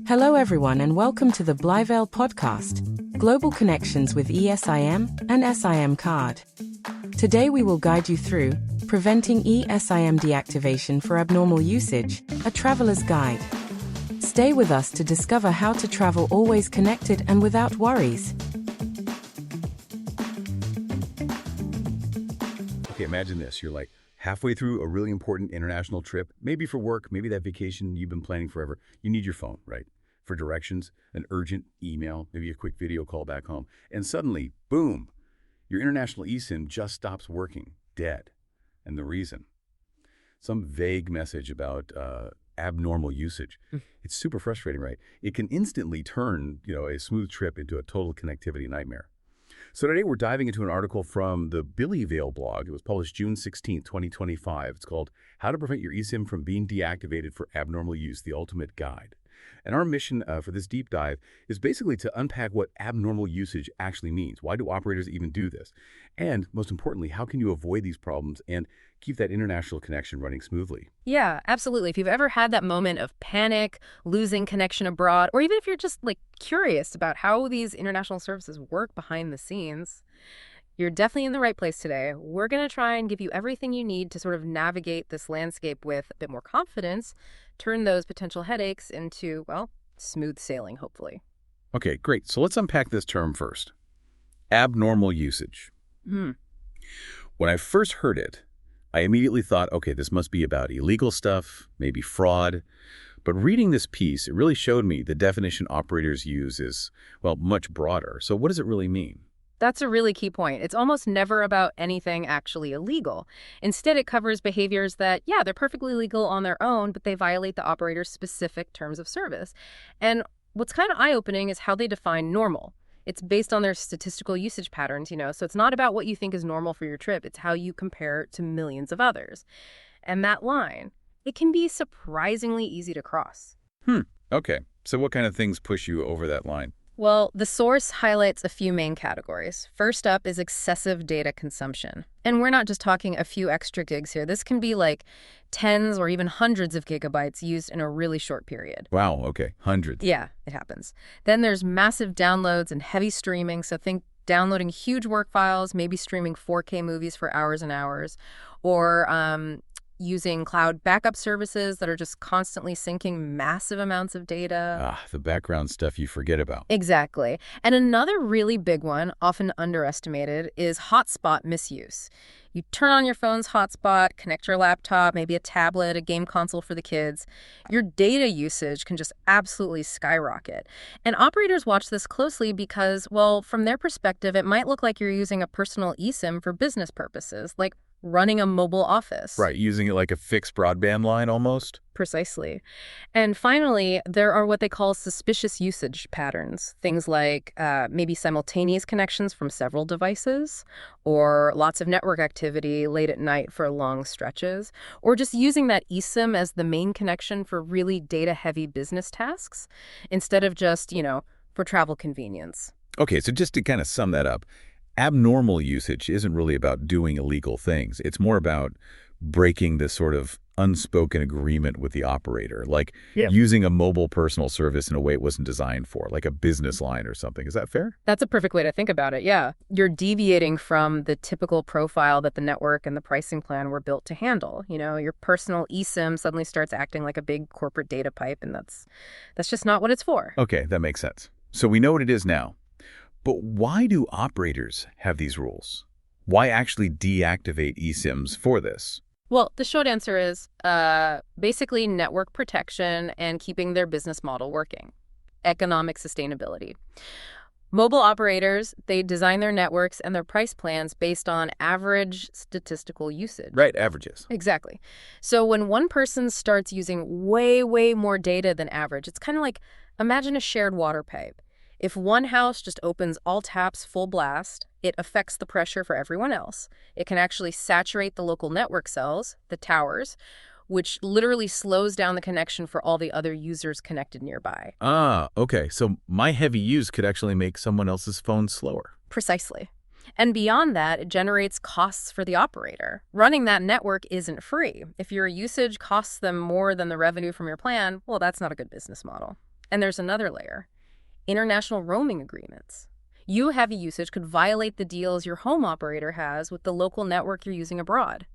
Hello everyone and welcome to the Blyvale podcast, Global Connections with eSIM and SIM Card. Today we will guide you through Preventing eSIM Deactivation for Abnormal Usage, a Traveler's Guide. Stay with us to discover how to travel always connected and without worries. Okay, imagine this. You're like halfway through a really important international trip, maybe for work, maybe that vacation you've been planning forever. You need your phone, right? For directions, an urgent email, maybe a quick video call back home. And suddenly, boom, your international eSIM just stops working, dead. And the reason? Some vague message about abnormal usage. It's super frustrating, right? It can instantly turn, a smooth trip into a total connectivity nightmare. So today we're diving into an article from the Blyvale blog. It was published June 16, 2025. It's called How to Prevent Your eSIM from Being Deactivated for Abnormal Use, the Ultimate Guide. And our mission for this deep dive is basically to unpack what abnormal usage actually means. Why do operators even do this? And most importantly, how can you avoid these problems and keep that international connection running smoothly? Yeah, absolutely. If you've ever had that moment of panic, losing connection abroad, or even if you're just curious about how these international services work behind the scenes, you're definitely in the right place today. We're going to try and give you everything you need to sort of navigate this landscape with a bit more confidence, turn those potential headaches into, smooth sailing, hopefully. Okay, great. So let's unpack this term first. Abnormal usage. When I first heard it, I immediately thought, okay, this must be about illegal stuff, maybe fraud. But reading this piece, it really showed me the definition operators use is, much broader. So what does it really mean? That's a really key point. It's almost never about anything actually illegal. Instead, it covers behaviors that, they're perfectly legal on their own, but they violate the operator's specific terms of service. And what's kind of eye-opening is how they define normal. It's based on their statistical usage patterns, so it's not about what you think is normal for your trip. It's how you compare it to millions of others. And that line, it can be surprisingly easy to cross. Okay. So what kind of things push you over that line? Well, the source highlights a few main categories. First up is excessive data consumption. And we're not just talking a few extra gigs here. This can be tens or even hundreds of gigabytes used in a really short period. Wow, okay. Hundreds. Yeah, it happens. Then there's massive downloads and heavy streaming. So think downloading huge work files, maybe streaming 4K movies for hours and hours, or using cloud backup services that are just constantly syncing massive amounts of data. The background stuff you forget about. Exactly. And another really big one, often underestimated, is hotspot misuse. You turn on your phone's hotspot, connect your laptop, maybe a tablet, a game console for the kids. Your data usage can just absolutely skyrocket. And operators watch this closely because, from their perspective, it might look like you're using a personal eSIM for business purposes, like running a mobile office. Right, using it like a fixed broadband line almost? Precisely. And finally, there are what they call suspicious usage patterns. Things like maybe simultaneous connections from several devices, or lots of network activity late at night for long stretches, or just using that eSIM as the main connection for really data-heavy business tasks instead of just, for travel convenience. Okay, so just to kind of sum that up, abnormal usage isn't really about doing illegal things. It's more about breaking this sort of unspoken agreement with the operator, using a mobile personal service in a way it wasn't designed for, like a business line or something. Is that fair? That's a perfect way to think about it, yeah. You're deviating from the typical profile that the network and the pricing plan were built to handle. Your personal eSIM suddenly starts acting like a big corporate data pipe, and that's just not what it's for. Okay, that makes sense. So we know what it is now. But why do operators have these rules? Why actually deactivate eSIMs for this? Well, the short answer is basically network protection and keeping their business model working. Economic sustainability. Mobile operators, they design their networks and their price plans based on average statistical usage. Right, averages. Exactly. So when one person starts using way, way more data than average, it's kind of like, imagine a shared water pipe. If one house just opens all taps full blast, it affects the pressure for everyone else. It can actually saturate the local network cells, the towers, which literally slows down the connection for all the other users connected nearby. Okay. So my heavy use could actually make someone else's phone slower. Precisely. And beyond that, it generates costs for the operator. Running that network isn't free. If your usage costs them more than the revenue from your plan, that's not a good business model. And there's another layer. International roaming agreements. You heavy usage could violate the deals your home operator has with the local network you're using abroad.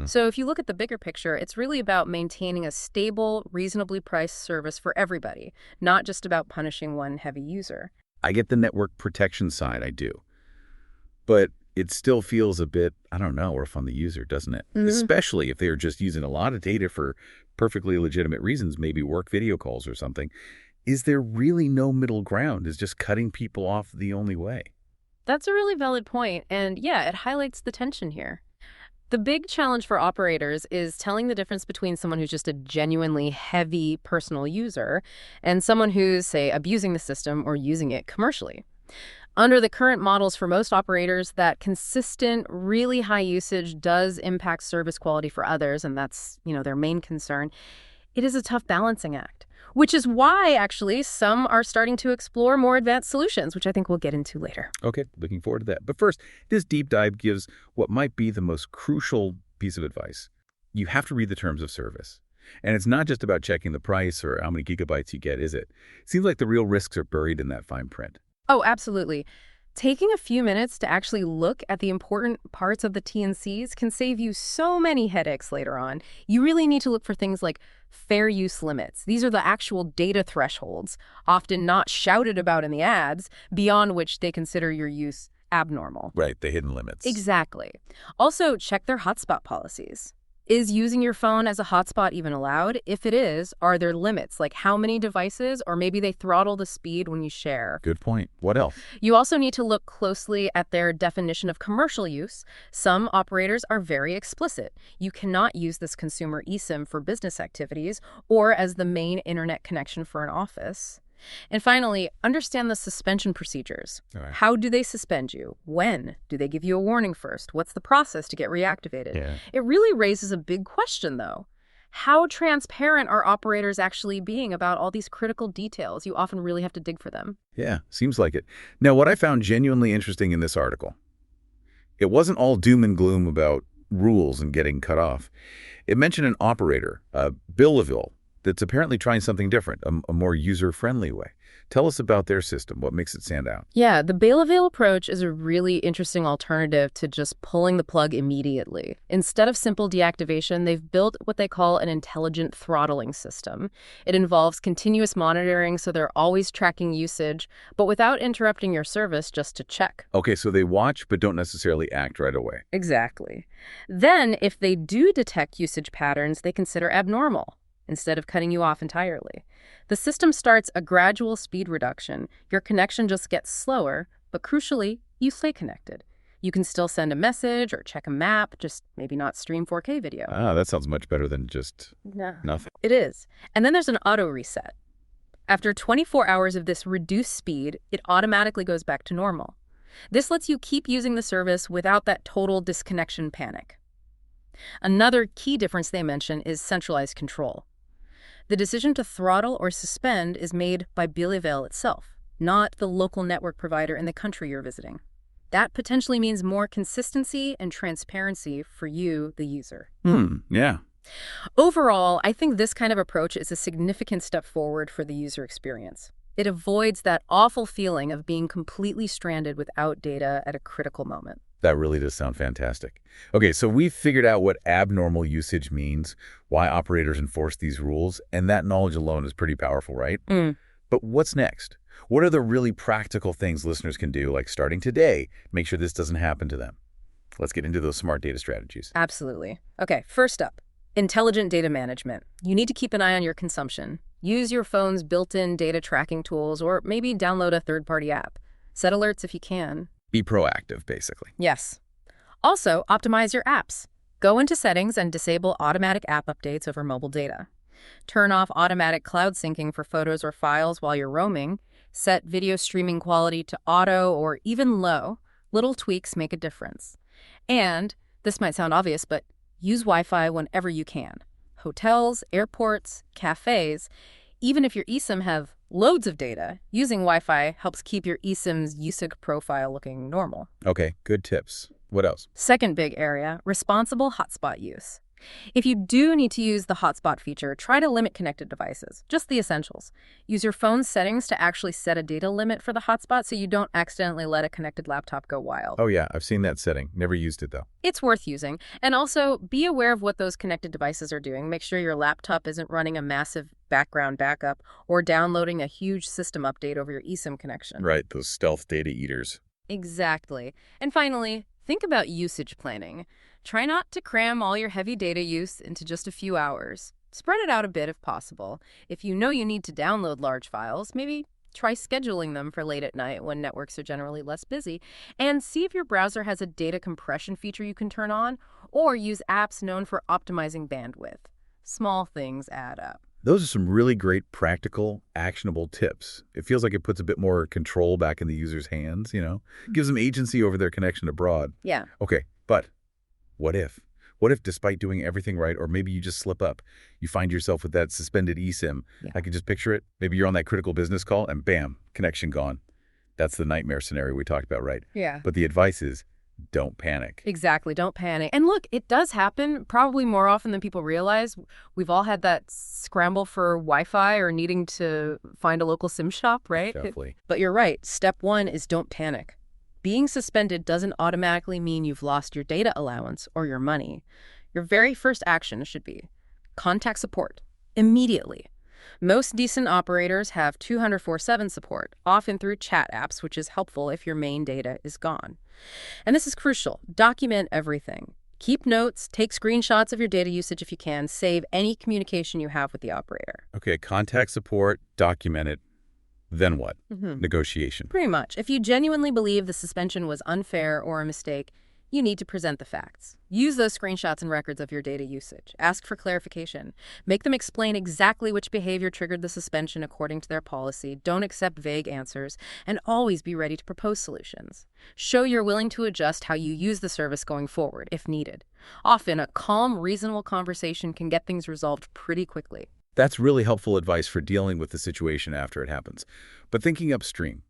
So if you look at the bigger picture, it's really about maintaining a stable, reasonably priced service for everybody, not just about punishing one heavy user. I get the network protection side, I do. But it still feels a bit, I don't know, rough on the user, doesn't it? Especially if they're just using a lot of data for perfectly legitimate reasons, maybe work video calls or something. Is there really no middle ground? Is just cutting people off the only way? That's a really valid point, and yeah, it highlights the tension here. The big challenge for operators is telling the difference between someone who's just a genuinely heavy personal user and someone who's, say, abusing the system or using it commercially. Under the current models for most operators, that consistent, really high usage does impact service quality for others, and that's, their main concern. It is a tough balancing act, which is why, actually, some are starting to explore more advanced solutions, which I think we'll get into later. Okay, looking forward to that. But first, this deep dive gives what might be the most crucial piece of advice. You have to read the terms of service. And it's not just about checking the price or how many gigabytes you get, is it? It seems like the real risks are buried in that fine print. Oh, absolutely. Taking a few minutes to actually look at the important parts of the T&Cs can save you so many headaches later on. You really need to look for things like fair use limits. These are the actual data thresholds, often not shouted about in the ads, beyond which they consider your use abnormal. Right, the hidden limits. Exactly. Also, check their hotspot policies. Is using your phone as a hotspot even allowed? If it is, are there limits, like how many devices, or maybe they throttle the speed when you share? Good point. What else? You also need to look closely at their definition of commercial use. Some operators are very explicit. You cannot use this consumer eSIM for business activities or as the main internet connection for an office. And finally, understand the suspension procedures. All right. How do they suspend you? When? Do they give you a warning first? What's the process to get reactivated? Yeah. It really raises a big question, though. How transparent are operators actually being about all these critical details? You often really have to dig for them. Yeah, seems like it. Now, what I found genuinely interesting in this article, it wasn't all doom and gloom about rules and getting cut off. It mentioned an operator, Billaville, that's apparently trying something different, a more user-friendly way. Tell us about their system. What makes it stand out? Yeah, the bail-avail approach is a really interesting alternative to just pulling the plug immediately. Instead of simple deactivation, they've built what they call an intelligent throttling system. It involves continuous monitoring, so they're always tracking usage, but without interrupting your service, just to check. Okay, so they watch but don't necessarily act right away. Exactly. Then, if they do detect usage patterns they consider abnormal, instead of cutting you off entirely. The system starts a gradual speed reduction. Your connection just gets slower, but crucially, you stay connected. You can still send a message or check a map, just maybe not stream 4K video. Ah, that sounds much better than just nothing. It is. And then there's an auto reset. After 24 hours of this reduced speed, it automatically goes back to normal. This lets you keep using the service without that total disconnection panic. Another key difference they mention is centralized control. The decision to throttle or suspend is made by Billaville itself, not the local network provider in the country you're visiting. That potentially means more consistency and transparency for you, the user. Yeah. Overall, I think this kind of approach is a significant step forward for the user experience. It avoids that awful feeling of being completely stranded without data at a critical moment. That really does sound fantastic. Okay, so we've figured out what abnormal usage means, why operators enforce these rules, and that knowledge alone is pretty powerful, right? But what's next? What are the really practical things listeners can do, like starting today, make sure this doesn't happen to them? Let's get into those smart data strategies. Absolutely. Okay, first up, intelligent data management. You need to keep an eye on your consumption. Use your phone's built-in data tracking tools, or maybe download a third-party app. Set alerts if you can. Be proactive, basically. Yes. Also, optimize your apps. Go into settings and disable automatic app updates over mobile data. Turn off automatic cloud syncing for photos or files while you're roaming. Set video streaming quality to auto or even low. Little tweaks make a difference. And, this might sound obvious, but use Wi-Fi whenever you can. Hotels, airports, cafes. Even if your eSIM have loads of data, using Wi-Fi helps keep your eSIM's usage profile looking normal. Okay, good tips. What else? Second big area, responsible hotspot use. If you do need to use the hotspot feature, try to limit connected devices, just the essentials. Use your phone's settings to actually set a data limit for the hotspot so you don't accidentally let a connected laptop go wild. Oh yeah, I've seen that setting. Never used it though. It's worth using. And also, be aware of what those connected devices are doing. Make sure your laptop isn't running a massive background backup or downloading a huge system update over your eSIM connection. Right, those stealth data eaters. Exactly. And finally, think about usage planning. Try not to cram all your heavy data use into just a few hours. Spread it out a bit if possible. If you know you need to download large files, maybe try scheduling them for late at night when networks are generally less busy. And see if your browser has a data compression feature you can turn on, or use apps known for optimizing bandwidth. Small things add up. Those are some really great practical, actionable tips. It feels like it puts a bit more control back in the user's hands, Gives them agency over their connection abroad. Yeah. Okay, but what if? What if despite doing everything right, or maybe you just slip up, you find yourself with that suspended eSIM? Yeah. I can just picture it. Maybe you're on that critical business call and bam, connection gone. That's the nightmare scenario we talked about, right? Yeah. But the advice is don't panic. Exactly. Don't panic. And look, it does happen probably more often than people realize. We've all had that scramble for Wi-Fi or needing to find a local SIM shop, right? Definitely. But you're right. Step one is don't panic. Being suspended doesn't automatically mean you've lost your data allowance or your money. Your very first action should be contact support immediately. Most decent operators have 24/7 support, often through chat apps, which is helpful if your main data is gone. And this is crucial. Document everything. Keep notes, take screenshots of your data usage if you can, save any communication you have with the operator. Okay, contact support, document it. Then what? Negotiation. Pretty much. If you genuinely believe the suspension was unfair or a mistake, you need to present the facts. Use those screenshots and records of your data usage. Ask for clarification. Make them explain exactly which behavior triggered the suspension according to their policy. Don't accept vague answers. And always be ready to propose solutions. Show you're willing to adjust how you use the service going forward, if needed. Often, a calm, reasonable conversation can get things resolved pretty quickly. That's really helpful advice for dealing with the situation after it happens. But thinking upstream,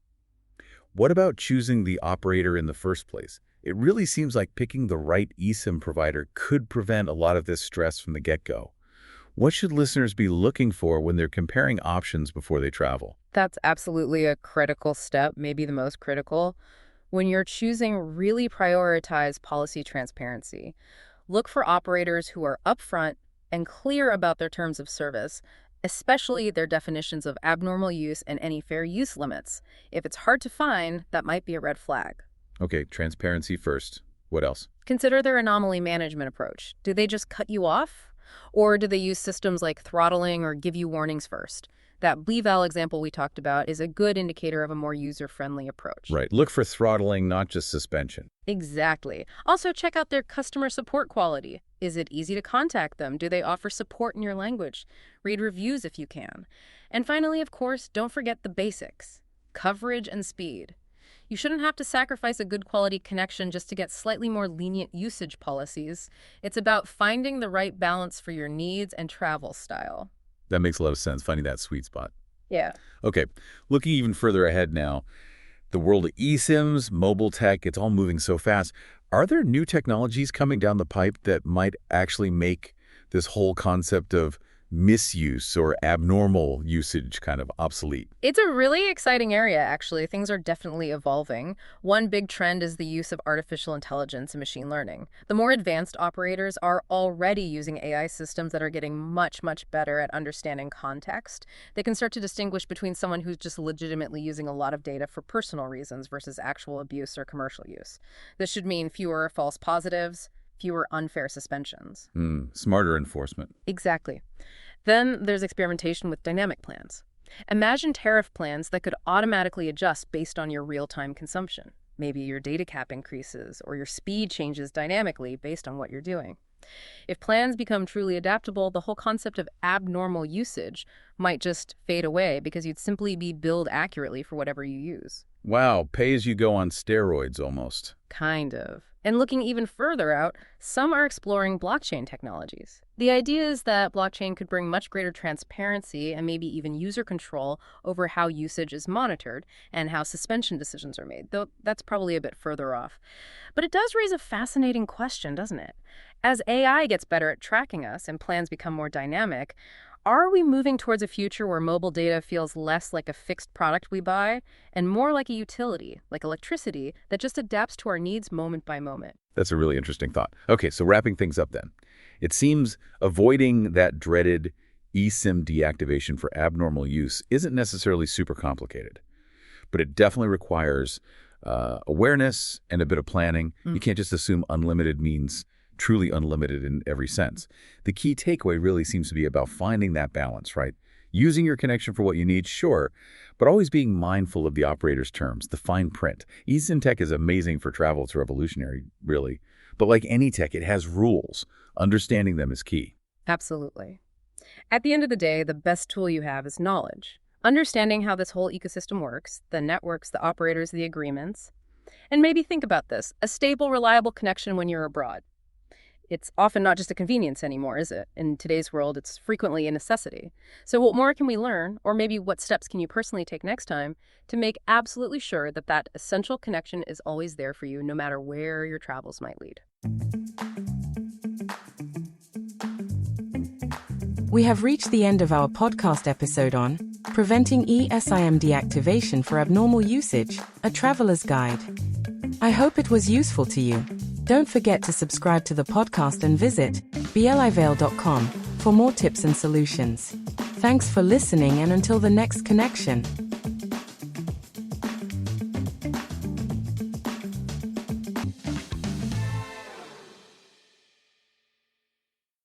what about choosing the operator in the first place? It really seems like picking the right eSIM provider could prevent a lot of this stress from the get-go. What should listeners be looking for when they're comparing options before they travel? That's absolutely a critical step, maybe the most critical. When you're choosing, really prioritize policy transparency. Look for operators who are upfront and clear about their terms of service, especially their definitions of abnormal use and any fair use limits. If it's hard to find, that might be a red flag. Okay, transparency first. What else? Consider their anomaly management approach. Do they just cut you off? Or do they use systems like throttling or give you warnings first? That BleVal example we talked about is a good indicator of a more user-friendly approach. Right. Look for throttling, not just suspension. Exactly. Also, check out their customer support quality. Is it easy to contact them? Do they offer support in your language? Read reviews if you can. And finally, of course, don't forget the basics. Coverage and speed. You shouldn't have to sacrifice a good quality connection just to get slightly more lenient usage policies. It's about finding the right balance for your needs and travel style. That makes a lot of sense, finding that sweet spot. Yeah. Okay, looking even further ahead now, the world of eSIMs, mobile tech, it's all moving so fast. Are there new technologies coming down the pipe that might actually make this whole concept of misuse or abnormal usage kind of obsolete? It's a really exciting area, actually. Things are definitely evolving. One big trend is the use of artificial intelligence and machine learning. The more advanced operators are already using AI systems that are getting much, much better at understanding context. They can start to distinguish between someone who's just legitimately using a lot of data for personal reasons versus actual abuse or commercial use. This should mean fewer false positives, fewer unfair suspensions. Smarter enforcement. Exactly. Then there's experimentation with dynamic plans. Imagine tariff plans that could automatically adjust based on your real-time consumption. Maybe your data cap increases or your speed changes dynamically based on what you're doing. If plans become truly adaptable, the whole concept of abnormal usage might just fade away because you'd simply be billed accurately for whatever you use. Wow, pay-as-you-go on steroids almost. Kind of. And looking even further out, some are exploring blockchain technologies. The idea is that blockchain could bring much greater transparency and maybe even user control over how usage is monitored and how suspension decisions are made, though that's probably a bit further off. But it does raise a fascinating question, doesn't it? As AI gets better at tracking us and plans become more dynamic, are we moving towards a future where mobile data feels less like a fixed product we buy and more like a utility, like electricity, that just adapts to our needs moment by moment? That's a really interesting thought. Okay, so wrapping things up then. It seems avoiding that dreaded eSIM deactivation for abnormal use isn't necessarily super complicated, but it definitely requires awareness and a bit of planning. You can't just assume unlimited means truly unlimited in every sense. The key takeaway really seems to be about finding that balance, right? Using your connection for what you need, sure, but always being mindful of the operator's terms, the fine print. eSIM tech is amazing for travel. It's revolutionary, really. But like any tech, it has rules. Understanding them is key. Absolutely. At the end of the day, the best tool you have is knowledge. Understanding how this whole ecosystem works, the networks, the operators, the agreements. And maybe think about this, a stable, reliable connection when you're abroad. It's often not just a convenience anymore, is it? In today's world, it's frequently a necessity. So what more can we learn, or maybe what steps can you personally take next time to make absolutely sure that that essential connection is always there for you, no matter where your travels might lead? We have reached the end of our podcast episode on Preventing eSIM Deactivation for Abnormal Usage, a Traveler's Guide. I hope it was useful to you. Don't forget to subscribe to the podcast and visit blivale.com for more tips and solutions. Thanks for listening, and until the next connection.